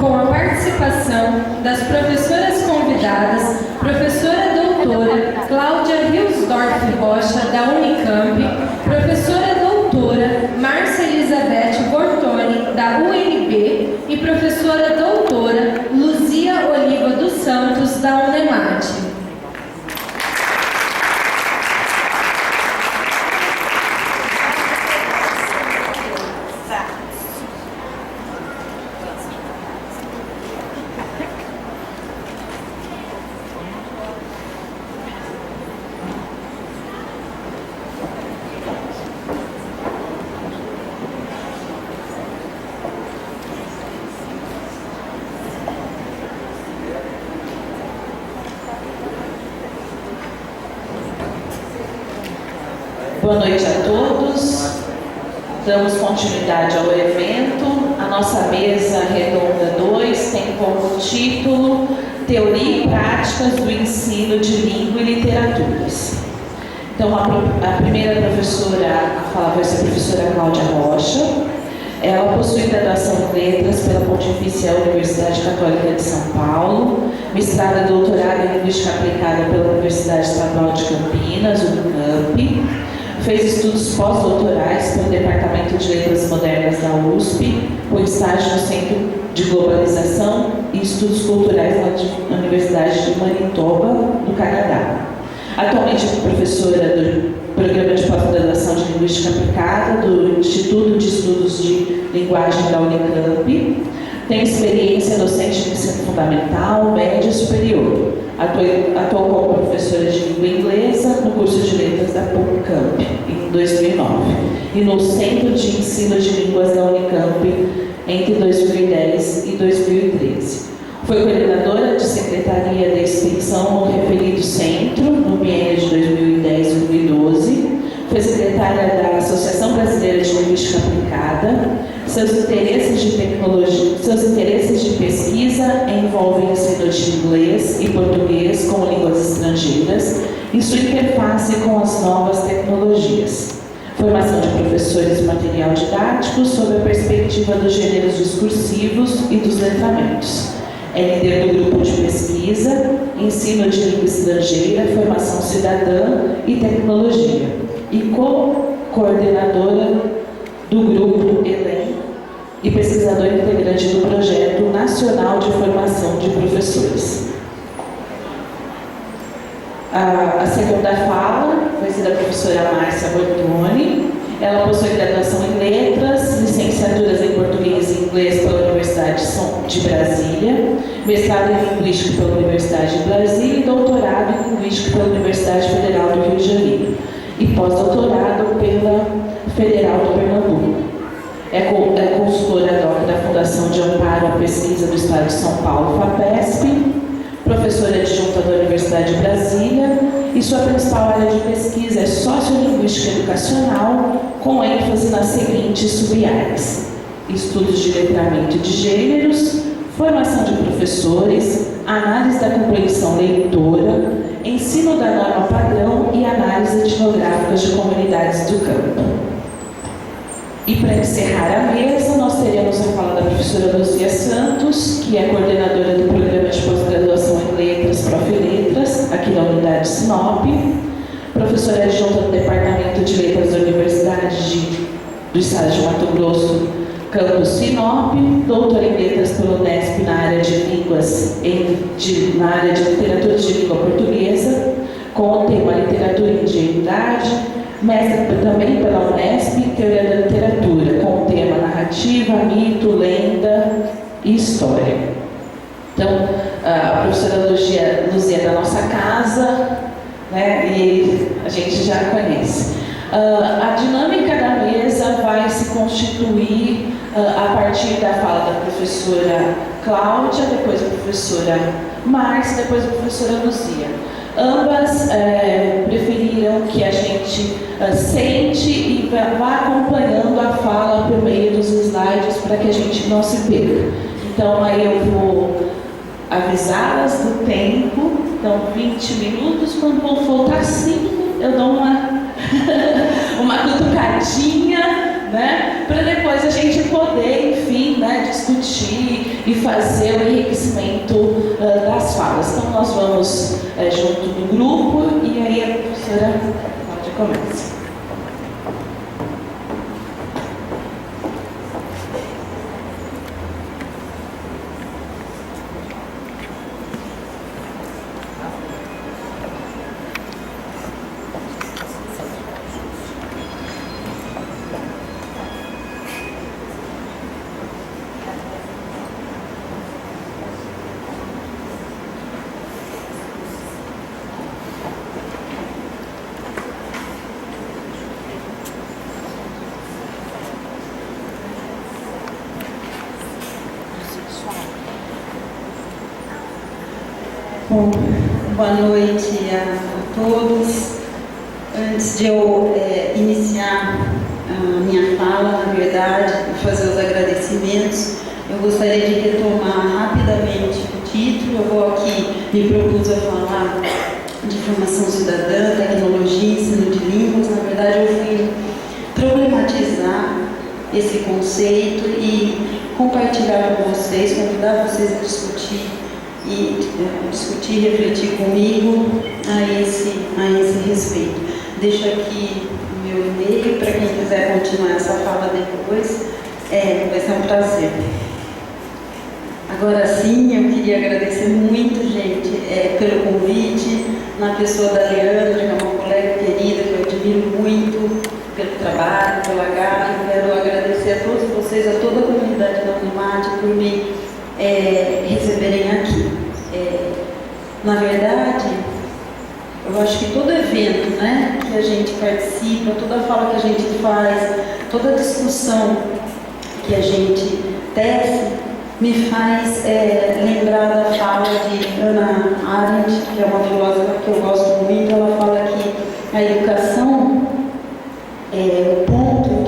com a participação das professoras convidadas, professora doutora Cláudia Hilsdorf Rocha, da Unicamp, professora doutora Márcia Elizabeth Bortoni, da UNB, e professora doutora Luzia Oliva dos Santos, da Unemate. Boa noite a todos. Damos continuidade ao evento. A nossa mesa redonda 2 tem como título Teoria e Práticas do Ensino de Língua e Literaturas. Então, a primeira professora a falar vai ser a professora Cláudia Rocha. Ela possui graduação em Letras pela Pontifícia Universidade Católica de São Paulo, mestrado e doutorado em Linguística Aplicada pela Universidade Estadual de Campinas, Unicamp. Fez estudos pós-doutorais pelo Departamento de Letras Modernas da USP, com estágio no Centro de Globalização e Estudos Culturais na Universidade de Manitoba, no Canadá. Atualmente é professora do Programa de Pós-Graduação de Linguística Aplicada do Instituto de Estudos de Linguagem da Unicamp. Tem experiência docente no ensino fundamental, médio e superior. Atuou como professora de língua inglesa no curso de letras da Unicamp em 2009 e no Centro de Ensino de Línguas da Unicamp entre 2010 e 2013. Foi coordenadora de secretaria da extensão no referido centro no biênio de 2010 e 2012. Foi secretária da Associação Brasileira de Linguística Aplicada. Seus interesses de pesquisa envolvem o ensino de inglês e português como línguas estrangeiras e sua interface com as novas tecnologias. Formação de professores de material didático sob a perspectiva dos gêneros discursivos e dos letramentos. É líder do grupo de pesquisa, ensino de língua estrangeira, formação cidadã e tecnologia, e coordenadora do grupo ELEM e pesquisadora integrante do Projeto Nacional de Formação de Professores. A segunda fala vai ser da professora Márcia Bortoni. Ela possui graduação em Letras, licenciaturas em Português e Inglês pela Universidade de Brasília, mestrado em Linguística pela Universidade de Brasília e doutorado em Linguística pela Universidade Federal do Rio de Janeiro e pós-doutorado pela Federal do Pernambuco. É consultora doc da Fundação de Amparo à Pesquisa do Estado de São Paulo, FAPESP, professora adjunta da Universidade de Brasília, e sua principal área de pesquisa é sociolinguística educacional, com ênfase nas seguintes sub-áreas: estudos de letramento de gêneros, formação de professores, análise da compreensão leitora, ensino da norma padrão e análise etnográfica de comunidades do campo. E para encerrar a mesa, nós teremos a fala da professora Luzia Santos, que é coordenadora do Programa de Pós-Graduação em Letras, Profiletras, aqui da Unidade Sinop, professora adjunta do Departamento de Letras da Universidade do Estado de Mato Grosso, Campus Sinop, doutora em Letras pela Unesp na área de Línguas, na área de Literatura de Língua Portuguesa, com o tema Literatura e Ingenuidade, mestre também pela Unesp, Teoria da Literatura, com o tema Narrativa, Mito, Lenda e História. Então, a professora Luzia é da nossa casa, né, e a gente já conhece. A dinâmica da mesa vai se constituir a partir da fala da professora Cláudia, depois da professora Márcia, depois da professora Luzia. Ambas preferiram que a gente sente e vá acompanhando a fala por meio dos slides para que a gente não se perca. Então, aí eu vou avisá-las do tempo. Então, 20 minutos. Quando vão faltar 5, eu dou uma cutucadinha, né? Para depois a gente poder, enfim, né, discutir e fazer o enriquecimento das falas. Então, nós vamos junto do grupo e aí a professora Cláudia começa. Bom, boa noite a todos. Antes de eu iniciar a minha fala, na verdade, e fazer os agradecimentos, eu gostaria de retomar rapidamente o título. Eu vou aqui, me propus a falar de formação cidadã, tecnologia, ensino de línguas. Na verdade, eu fui problematizar esse conceito e compartilhar com vocês, convidar vocês a discutir e refletir comigo a esse respeito. Deixo aqui o meu e-mail para quem quiser continuar essa fala depois, vai ser um prazer. Agora sim, eu queria agradecer muito, gente, pelo convite, na pessoa da Leandra, que é uma colega querida, que eu admiro muito pelo trabalho, pela garra. Eu quero agradecer a todos vocês, a toda a comunidade da Unimate por me receberem aqui. Na verdade, eu acho que todo evento, né, que a gente participa, toda fala que a gente faz, toda discussão que a gente tece, me faz lembrar da fala de Hannah Arendt, que é uma filósofa que eu gosto muito. Ela fala que a educação é o ponto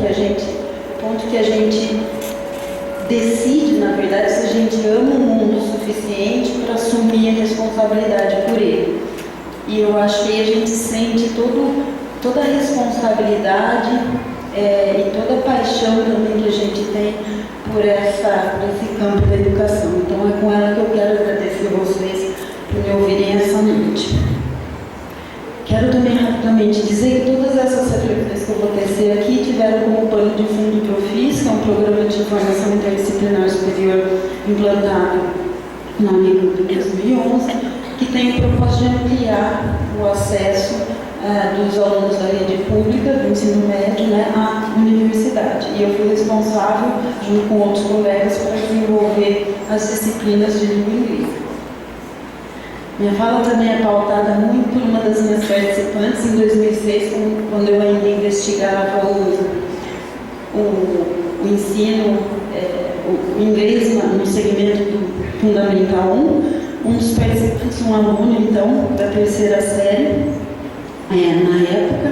que a gente decide, na verdade, se a gente ama o mundo o suficiente para assumir a responsabilidade por ele. E eu acho que a gente sente toda a responsabilidade e toda a paixão também que a gente tem por esse campo da educação. Então é com ela que eu quero agradecer vocês por me ouvirem essa noite. Quero também rapidamente dizer que todas essas reflexões que eu vou tecer aqui tiveram como pano de fundo o que eu fiz, que é um programa de formação interdisciplinar superior implantado na Unicamp em 2011, que tem o propósito de ampliar o acesso dos alunos da rede pública, do ensino médio, né, à universidade. E eu fui responsável, junto com outros colegas, para desenvolver as disciplinas de língua inglesa. Minha fala também é pautada muito por uma das minhas participantes em 2006, quando eu ainda investigava o ensino, o inglês no segmento do Fundamental 1. Um dos participantes, um aluno, então, da terceira série, na época,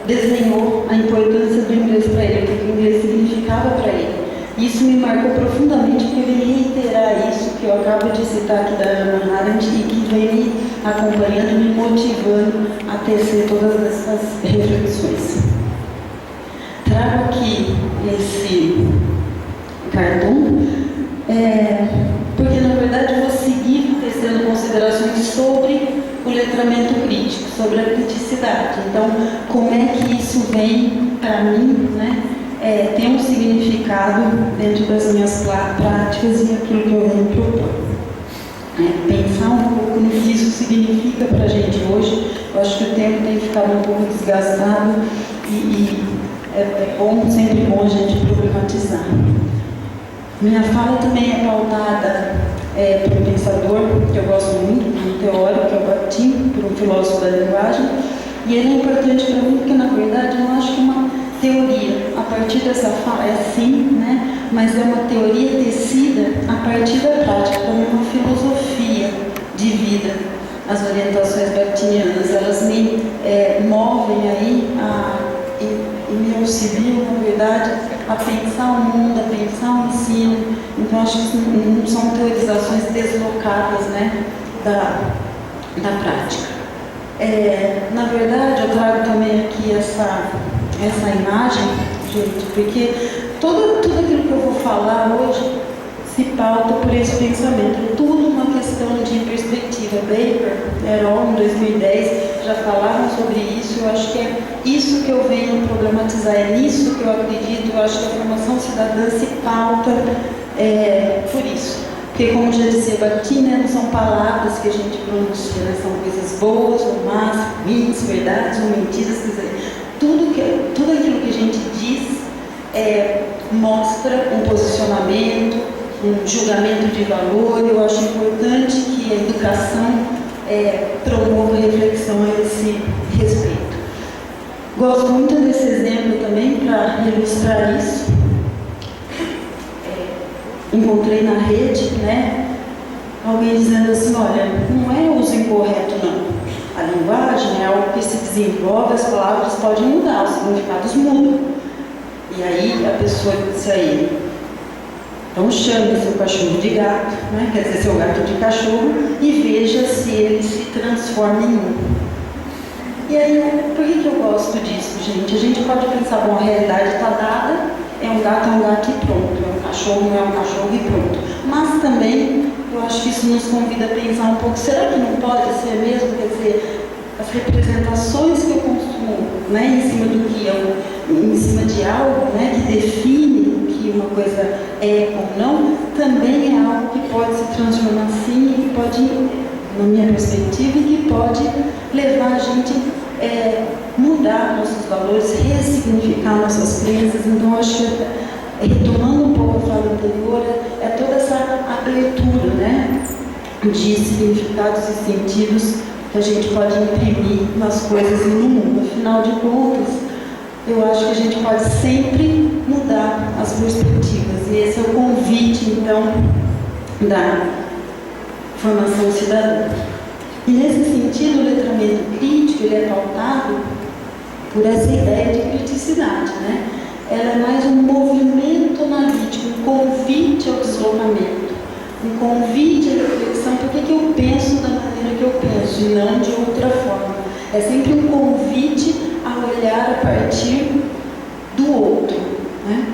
desenhou a importância do inglês para ele, o que o inglês significava para ele. Isso me marcou profundamente, porque eu vim reiterar isso que eu acabo de citar aqui da Hannah Arendt e que vem me acompanhando, me motivando a tecer todas essas reflexões. Trago aqui esse cartão, porque na verdade eu vou seguir tecendo considerações sobre o letramento crítico, sobre a criticidade. Então, como é que isso vem para mim, né? Tem um significado dentro das minhas práticas e aquilo que eu venho propor. Pensar um pouco no que isso significa para a gente hoje. Eu acho que o tempo tem ficado um pouco desgastado e é sempre bom a gente problematizar. Minha fala também é pautada por um pensador que eu gosto muito, um teórico, que é o Bakhtin, por um filósofo da linguagem, e ele é importante para mim porque, na verdade, eu acho que uma teoria, a partir dessa fala, assim, né? Mas é uma teoria tecida a partir da prática, como uma filosofia de vida. As orientações bakhtinianas, elas me movem aí e me auxiliam, na verdade, a pensar o mundo, a pensar o ensino. Então, acho que não são teorizações deslocadas, né, da prática. Na verdade, eu trago também aqui essa imagem gente, porque tudo aquilo que eu vou falar hoje se pauta por esse pensamento. É tudo uma questão de perspectiva. Baker, Heron, em 2010, já falaram sobre isso. Eu acho que é isso que eu venho problematizar, é nisso que eu acredito. Eu acho que a formação cidadã se pauta por isso. Porque, como já dizia aqui, né, não são palavras que a gente pronuncia, né, são coisas boas ou más, ruins, verdades ou mentiras. Quer dizer, tudo aquilo que a gente diz mostra um posicionamento, um julgamento de valor. Eu acho importante que a educação promova reflexão a esse respeito. Gosto muito desse exemplo também para ilustrar isso. Encontrei na rede, né, alguém dizendo assim, olha, não é uso incorreto não. A linguagem é algo que se desenvolve, as palavras podem mudar, os significados mudam. E aí a pessoa disse a ele, então chame seu cachorro de gato, né, quer dizer, seu gato de cachorro, e veja se ele se transforma em um. E aí, por que eu gosto disso, gente? A gente pode pensar, bom, a realidade está dada, é um gato e pronto, é um cachorro, não é um cachorro e pronto. Mas também, eu acho que isso nos convida a pensar um pouco, será que não pode ser mesmo? Quer dizer, as representações que eu construo, né, em cima do que em cima de algo, né, que define o que uma coisa é ou não, também é algo que pode se transformar assim, que pode, na minha perspectiva, e que pode levar a gente mudar nossos valores, ressignificar nossas crenças. Então, acho que, retomando um pouco a fala anterior, é toda essa abertura, né, de significados e sentidos que a gente pode imprimir nas coisas e no mundo. Afinal de contas, eu acho que a gente pode sempre mudar as perspectivas. E esse é o convite, então, da formação cidadã. E nesse sentido, o letramento crítico ele é pautado por essa ideia de criticidade, né? Ela é mais um movimento analítico, um convite ao deslocamento, um convite à reflexão. Por que eu penso da maneira que eu penso e não de outra forma? É sempre um convite a olhar a partir do outro, né?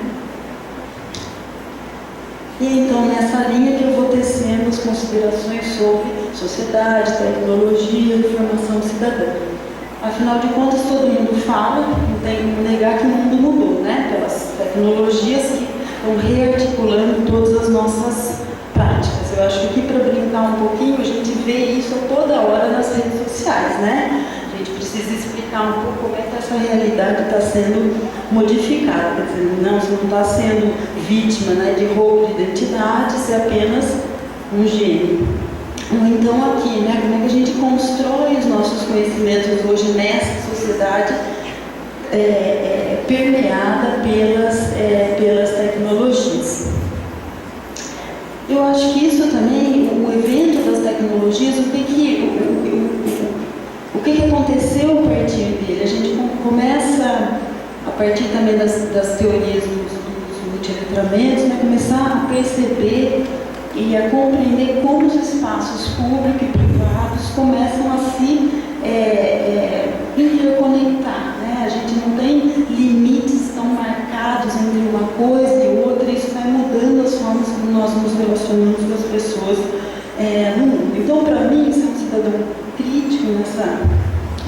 E então, nessa linha que eu vou tecendo as considerações sobre sociedade, tecnologia e formação cidadã. Afinal de contas, todo mundo fala, não tem como negar que o mundo mudou, né? Pelas tecnologias que estão rearticulando todas as nossas práticas. Eu acho que aqui, para brincar um pouquinho, a gente vê isso toda hora nas redes sociais, né? A gente precisa explicar um pouco como é que essa realidade está sendo modificada. Quer dizer, não, você não está sendo vítima, né, de roubo de identidade, você é apenas um gênio. Ou então aqui, né, como é que a gente constrói os nossos conhecimentos hoje nessa sociedade permeada pelas tecnologias. Eu acho que isso também, o evento das tecnologias, o que aconteceu a partir dele? A gente começa, a partir também das teorias dos multiletramentos, né, começar a perceber e a compreender como os espaços públicos e privados começam a se interconectar, né? A gente não tem limites tão marcados entre uma coisa e outra, e isso vai mudando as formas como nós nos relacionamos com as pessoas no mundo. Então, para mim, ser um cidadão crítico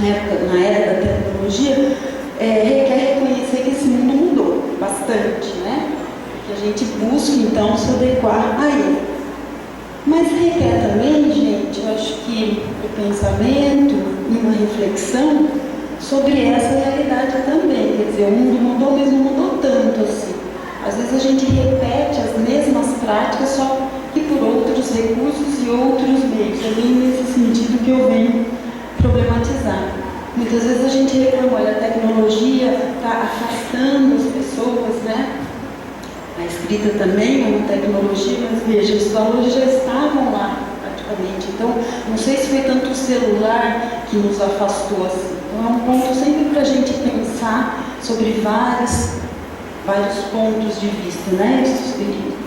na era da tecnologia, requer reconhecer que esse mundo mudou bastante, né? Que a gente busca, então, se adequar a ele. Mas requer também, gente, eu acho que o pensamento e uma reflexão sobre essa realidade também. Quer dizer, o mundo mudou, mas não mudou tanto assim. Às vezes a gente repete as mesmas práticas, só que por outros recursos e outros meios. É bem nesse sentido que eu venho problematizar. Muitas vezes a gente reclama, olha, a tecnologia está afastando as pessoas, né? A escrita também é uma tecnologia, mas veja, os valores já estavam lá, praticamente. Então, não sei se foi tanto o celular que nos afastou assim. Então, é um ponto sempre para a gente pensar sobre vários pontos de vista, né?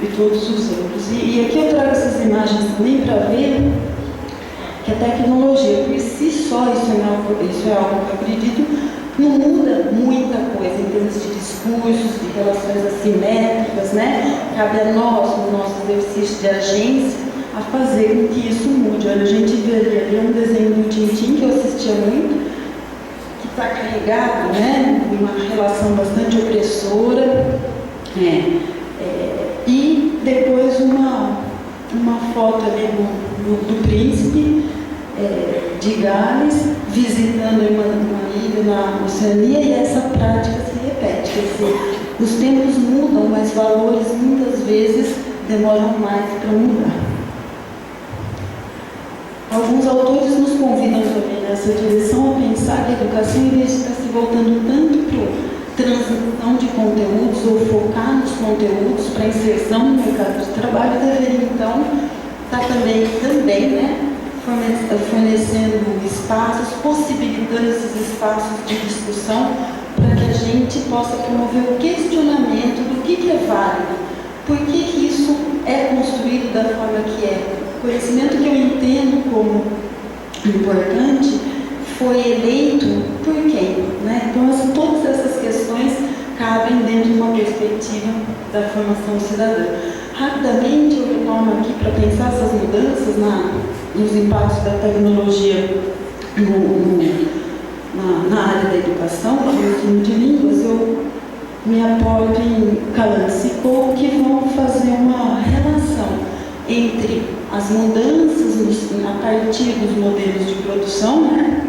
E todos os outros. E aqui eu trago essas imagens também para ver que a tecnologia, por si só, isso é algo que eu acredito, não muda muita coisa em termos de discursos, de relações assimétricas, né? Cabe a nós, no nosso exercício de agência, a fazer com que isso mude. Olha, a gente vê ali um desenho do Tintim que eu assistia muito, que está carregado, né, de uma relação bastante opressora, e depois uma foto ali do príncipe de Gales visitando uma ilha na Oceania, e essa prática se repete. Quer dizer, os tempos mudam, mas valores muitas vezes demoram mais para mudar. Alguns autores nos convidam também nessa direção a pensar que a educação, em vez de estar se voltando tanto para transmissão de conteúdos ou focar nos conteúdos para inserção no mercado de trabalho, deveria então estar também, né, fornecendo espaços, possibilitando esses espaços de discussão para que a gente possa promover o questionamento do que é válido, por que isso é construído da forma que é. O conhecimento que eu entendo como importante foi eleito por quem, né? Então, todas essas questões cabem dentro de uma perspectiva da formação cidadã. Rapidamente, eu retomo aqui para pensar essas mudanças nos impactos da tecnologia na área da educação, no ensino de línguas. Eu me apoio em Calan e Coe, que vão fazer uma relação entre as mudanças a partir dos modelos de produção, né,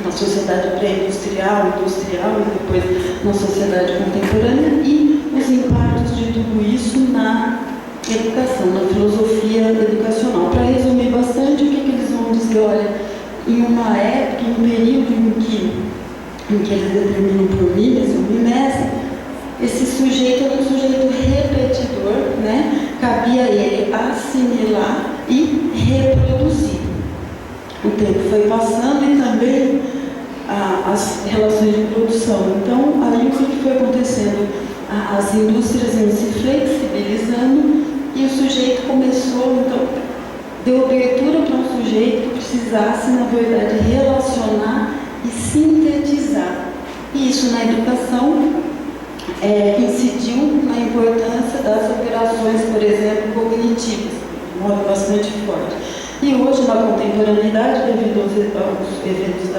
na sociedade pré-industrial, industrial e depois na sociedade contemporânea, e os impactos de tudo isso na educação, na filosofia educacional. Para resumir bastante, o que eles vão dizer? Olha, em uma época, em um período em que eles determinam por milhas ou bimestre, esse sujeito era um sujeito repetidor, né? Cabia a ele assimilar e reproduzir. O tempo foi passando e também as relações de produção. Então, aí o que foi acontecendo? As indústrias iam se flexibilizando e o sujeito começou, então, deu abertura para um sujeito que precisasse, na verdade, relacionar e sintetizar. E isso na educação incidiu na importância das operações, por exemplo, cognitivas, de modo bastante forte. E hoje, na contemporaneidade, devido aos eventos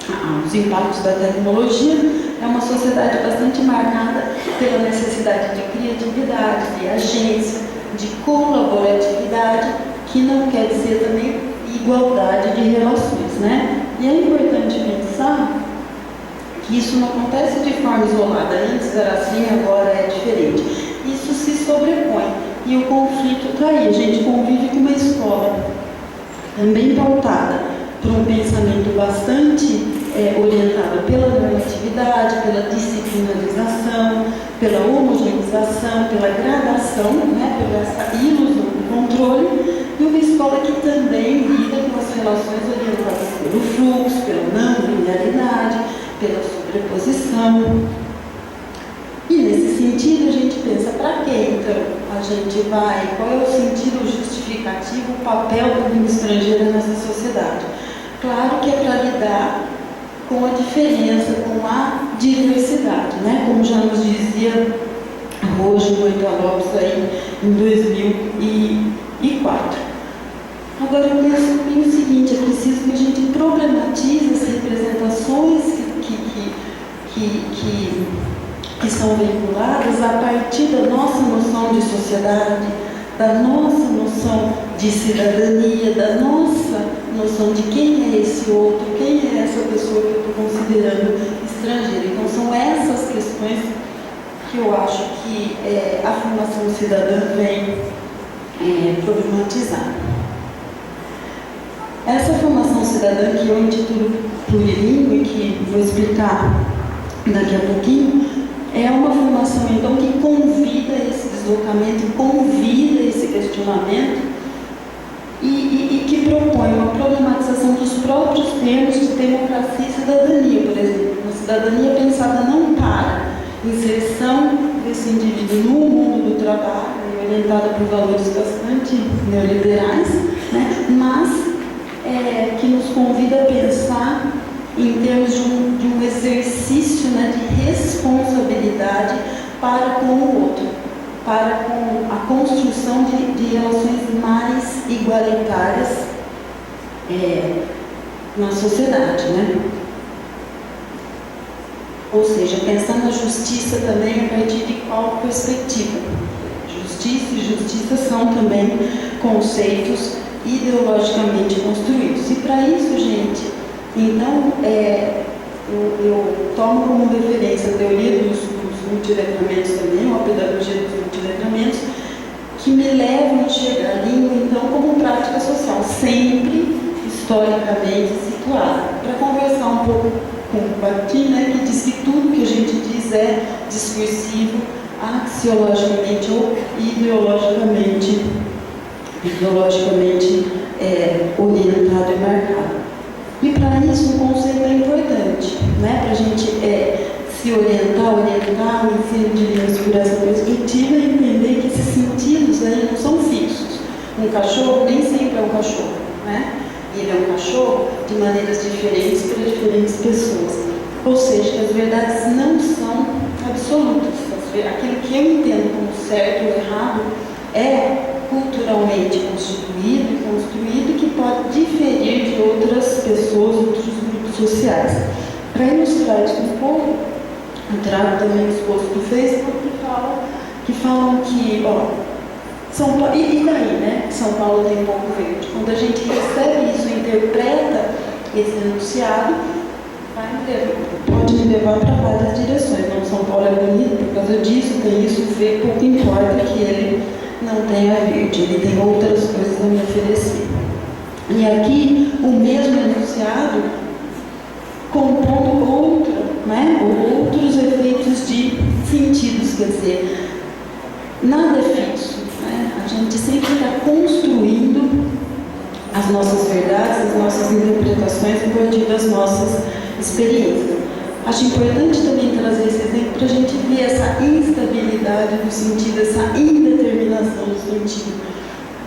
aos impactos da tecnologia, é uma sociedade bastante marcada pela necessidade de criatividade, de agência, de colaboratividade, que não quer dizer também igualdade de relações, né? E é importante pensar que isso não acontece de forma isolada. Antes era assim, agora é diferente. Isso se sobrepõe e o conflito está aí. A gente convive com uma escola também pautada por um pensamento bastante orientado pela normatividade, pela disciplinarização, pela homogeneização, pela gradação, né, pela essa ilusão do controle, e uma escola que também lida com as relações orientadas pelo fluxo, pela não linearidade, pela sobreposição. E nesse sentido a gente pensa, para que então a gente vai, qual é o sentido justificativo, o papel da língua estrangeira nessa sociedade? Claro que é para lidar com a diferença, com a diversidade, né? Como já nos dizia Rojo Moita Lopes aí em 2004. Agora eu penso o seguinte, é preciso que a gente problematize as representações que são veiculadas a partir da nossa noção de sociedade, da nossa noção de cidadania, da nossa noção de quem é esse outro, quem é essa pessoa que eu estou considerando estrangeira. Então são essas questões que eu acho que a formação cidadã vem problematizar. Essa formação cidadã que eu intitulo Plurilingüe, que vou explicar daqui a pouquinho, é uma formação então que convida esse deslocamento, convida esse questionamento e que propõe uma problematização dos próprios termos de democracia e cidadania, por exemplo. Uma cidadania pensada não para inserção desse indivíduo no mundo do trabalho, orientada por valores bastante neoliberais, né? Mas que nos convida a pensar em termos de um exercício, né, de responsabilidade para com o outro, para com a construção de relações mais igualitárias na sociedade, né? Ou seja, pensar na justiça também a partir de qual perspectiva? Justiça e justiça são também conceitos ideologicamente construídos. E para isso, gente, então, eu tomo como referência a teoria dos multiletramentos também, ou a pedagogia dos multiletramentos, que me levam a enxergar a língua, então, como prática social, sempre historicamente situada. Para conversar um pouco com o Bakhtin, né, que diz que tudo que a gente diz é discursivo, axiologicamente ou ideologicamente orientado e marcado. E para isso um conceito é importante, né, para a gente se orientar o ensino de línguas por essa perspectiva e entender que esses sentidos aí não são fixos. Um cachorro nem sempre é um cachorro, né? Ele é um cachorro de maneiras diferentes para diferentes pessoas. Ou seja, que as verdades não são absolutas. Aquilo que eu entendo como certo ou errado é culturalmente constituído e construído que pode diferir de outras pessoas, outros grupos sociais. Para ilustrar isso um pouco, eu trago também os posts do Facebook que falam que, São Paulo, e daí, né? São Paulo tem pouco verde. Quando a gente recebe isso, interpreta esse enunciado, pode me levar para várias direções. Não, São Paulo é bonito por causa disso, tem isso, vê, pouco importa que ele não tenha verde, ele tem outras coisas a me oferecer. E aqui, o mesmo enunciado compondo outros efeitos de sentidos, quer dizer, nada é fixo, né? A gente sempre está construindo as nossas verdades, as nossas interpretações a partir das nossas experiências. Acho importante também trazer esse exemplo para a gente ver essa instabilidade do sentido, essa indeterminação do sentido.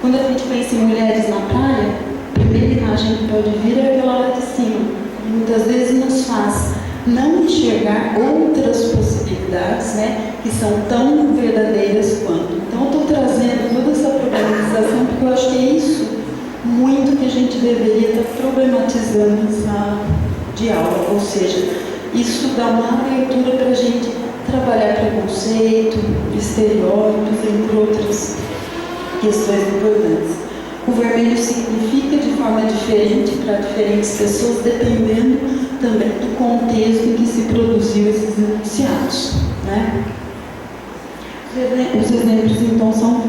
Quando a gente pensa em mulheres na praia, a primeira imagem que pode vir é aquela lá de cima. Muitas vezes nos faz não enxergar outras possibilidades, né, que são tão verdadeiras quanto. Então, eu estou trazendo toda essa problematização porque eu acho que é isso muito que a gente deveria estar problematizando em sala de aula, ou seja, isso dá uma abertura para a gente trabalhar preconceito, estereótipos, entre outras questões importantes. O vermelho significa de forma diferente para diferentes pessoas, dependendo também do contexto em que se produziu esses enunciados, né? Os exemplos, então, são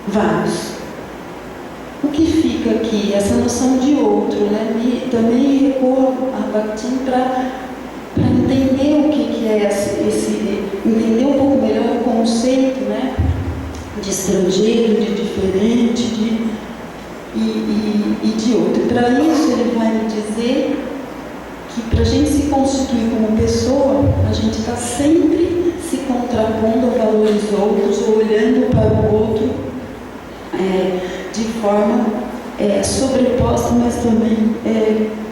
vários. O que fica aqui? Essa noção de outro, né? E também recorro a Bakhtin para entender o que é entender um pouco melhor o conceito, né, de estrangeiro, de diferente, e de outro. Para isso, ele vai me dizer que para a gente se constituir como pessoa, a gente está sempre se contrapondo a valores outros, ou olhando para o outro de forma sobreposta, mas também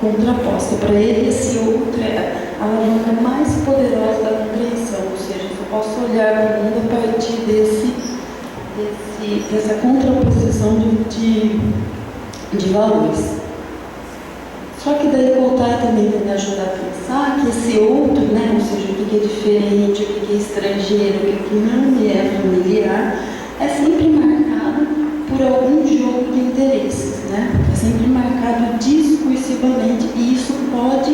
contraposta. Para ele, esse outro é a alavanca mais poderosa da compreensão, ou seja, eu posso olhar para o mundo a partir dessa contraposição de valores. Só que daí voltar também vai me ajudar a pensar que esse outro, né, ou seja, o que é diferente, o que é estrangeiro, o que não me é familiar, é sempre marcado por algum jogo de interesses, né? É sempre marcado discursivamente, e isso pode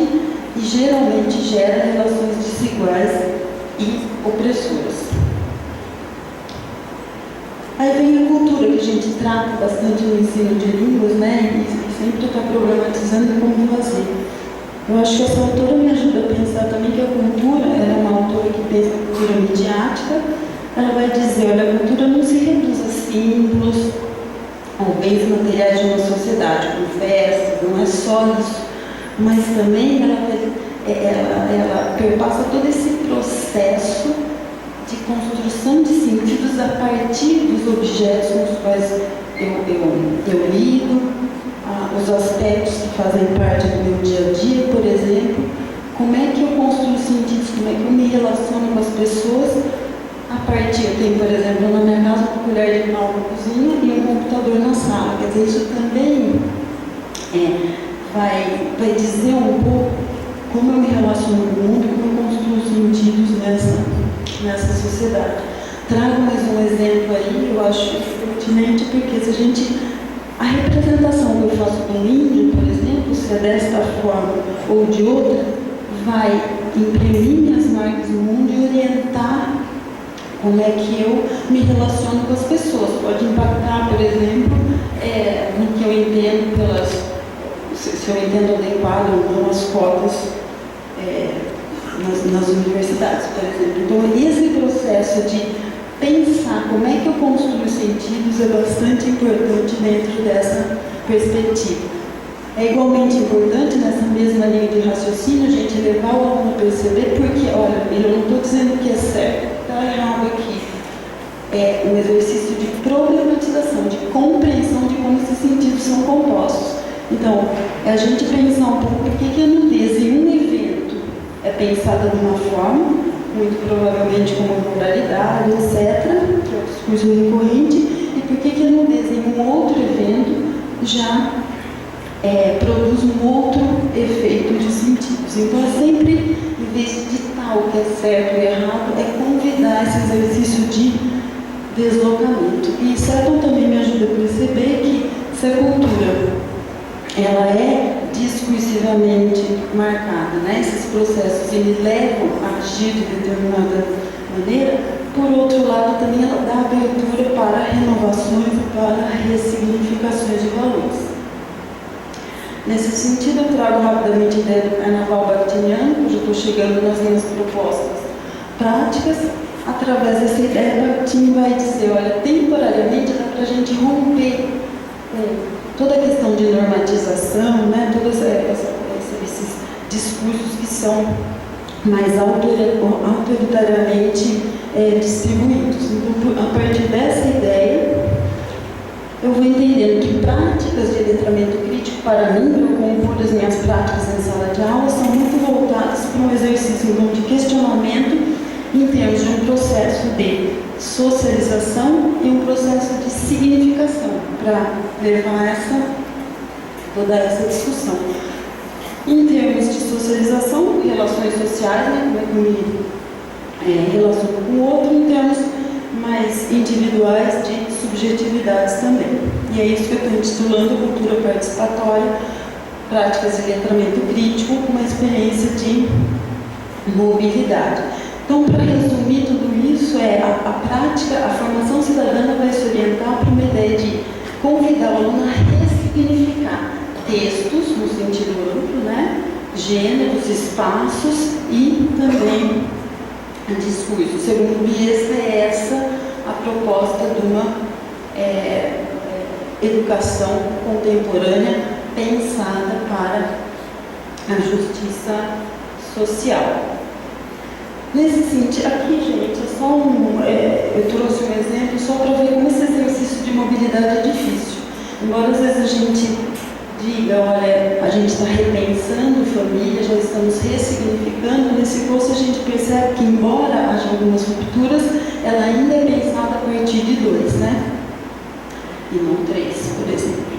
e geralmente gera relações desiguais e opressoras. Aí vem a cultura, que a gente trata bastante no ensino de línguas, né? E sempre está problematizando como fazer. Eu acho que essa autora me ajuda a pensar também que a cultura, ela é uma autora que pensa a cultura midiática. Ela vai dizer, olha, a cultura não se reduz a símbolos ou bens materiais de uma sociedade, com festas, não é só isso. Mas também ela perpassa todo esse processo de construção de sentidos a partir dos objetos com os quais eu lido, os aspectos que fazem parte do meu dia a dia, por exemplo, como é que eu construo sentidos, como é que eu me relaciono com as pessoas a partir, eu tenho, por exemplo, na minha casa uma colher de pau na cozinha e um computador na sala, quer dizer, isso também vai dizer um pouco como eu me relaciono com o mundo, como eu construo sentidos nessa sociedade. Trago mais um exemplo aí, eu acho pertinente, porque se a representação que eu faço do índio, por exemplo, se é desta forma ou de outra, vai imprimir minhas marcas no mundo e orientar como é que eu me relaciono com as pessoas. Pode impactar, por exemplo, no que eu entendo se eu entendo adequado ou não as cotas nas universidades, por exemplo. Então, esse processo de pensar como é que eu construo sentidos é bastante importante dentro dessa perspectiva. É igualmente importante, nessa mesma linha de raciocínio, a gente levar o aluno a perceber, porque, olha, eu não estou dizendo que é certo, está errado aqui. É um exercício de problematização, de compreensão de como esses sentidos são compostos. Então, é a gente pensar um pouco por que a nudez em um evento é pensada de uma forma, muito provavelmente como moralidade, etc., que é o discurso recorrente, e por que a nudez em um outro evento já produz um outro efeito de sentidos. Então, é sempre, em vez de ditar o que é certo e errado, é convidar esse exercício de deslocamento. E Seton também me ajuda a perceber que se a cultura ela é discursivamente marcada, né? Esses processos eles levam a agir de determinada maneira. Por outro lado, também ela dá abertura para renovações e para ressignificações de valores. Nesse sentido, eu trago rapidamente a ideia do carnaval bakhtiniano, hoje eu estou chegando nas minhas propostas práticas. Através dessa ideia, Bakhtin vai dizer, olha, temporariamente dá para a gente romper com toda a questão de normatização, né, todos esses discursos que são mais autoritariamente distribuídos. Então, a partir dessa ideia, eu vou entendendo que práticas de letramento crítico, para mim, para eu compor as minhas práticas em sala de aula, são muito voltadas para um exercício então, de questionamento em termos de um processo de socialização e um processo de significação, para levar toda essa discussão. Em termos de socialização, relações sociais, né, como é que eu me relaciono com o outro, em termos mais individuais de subjetividades também. E é isso que eu estou intitulando Cultura Participatória, Práticas de Letramento Crítico, uma experiência de mobilidade. Então, para resumir tudo isso, a prática, a formação cidadã vai se orientar para uma ideia de convidar o aluno a ressignificar textos, no sentido amplo, né? Gêneros, espaços e também discurso. Segundo Biesca, é essa a proposta de uma educação contemporânea pensada para a justiça social. Nesse sentido, aqui, gente, eu trouxe um exemplo só para ver como esse exercício de mobilidade é difícil. Embora às vezes a gente diga, olha, a gente está repensando família, já estamos ressignificando, nesse curso a gente percebe que, embora haja algumas rupturas, ela ainda é pensada a partir de 2, né? E não 3, por exemplo.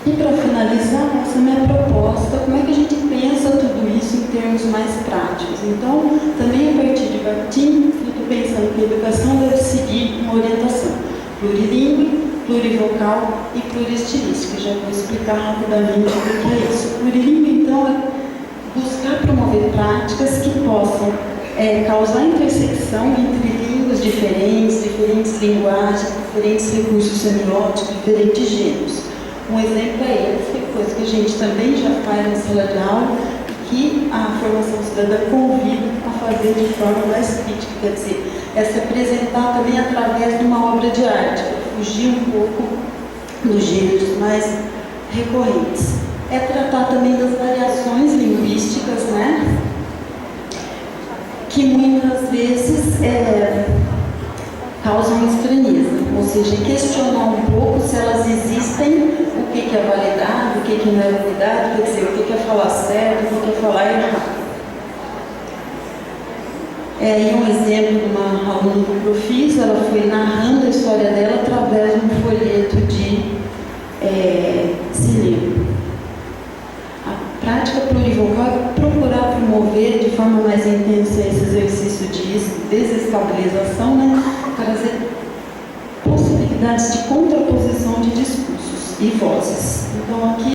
E para finalizar, essa é a minha proposta, como é que a gente pensa tudo isso em termos mais práticos. Então, também a partir de Bakhtin, eu estou pensando que a educação deve seguir uma orientação plurilingüe, plurivocal e pluristilística. Já vou explicar rapidamente o que é isso. Plurilingüe, então, é buscar promover práticas que possam causar intersecção entre línguas diferentes linguagens, diferentes recursos semióticos, diferentes gêneros. Um exemplo é esse, coisa que a gente também já faz na sala de aula, que a formação cidadã convida a fazer de forma mais crítica, quer dizer, se apresentar também através de uma obra de arte, fugir um pouco dos gêneros mais recorrentes. É tratar também das variações linguísticas, né? Que muitas vezes causam estranheza, ou seja, questionar um pouco se elas existem o que é validade, o que não é validade, quer dizer, o que é falar certo, o que é falar errado. E um exemplo de uma aluna que eu fiz, ela foi narrando a história dela através de um folheto de cilindro. A prática plurivocal é procurar promover de forma mais intensa esse exercício de desestabilização, né? Trazer possibilidades de contraposição de discursos e vozes. Então, aqui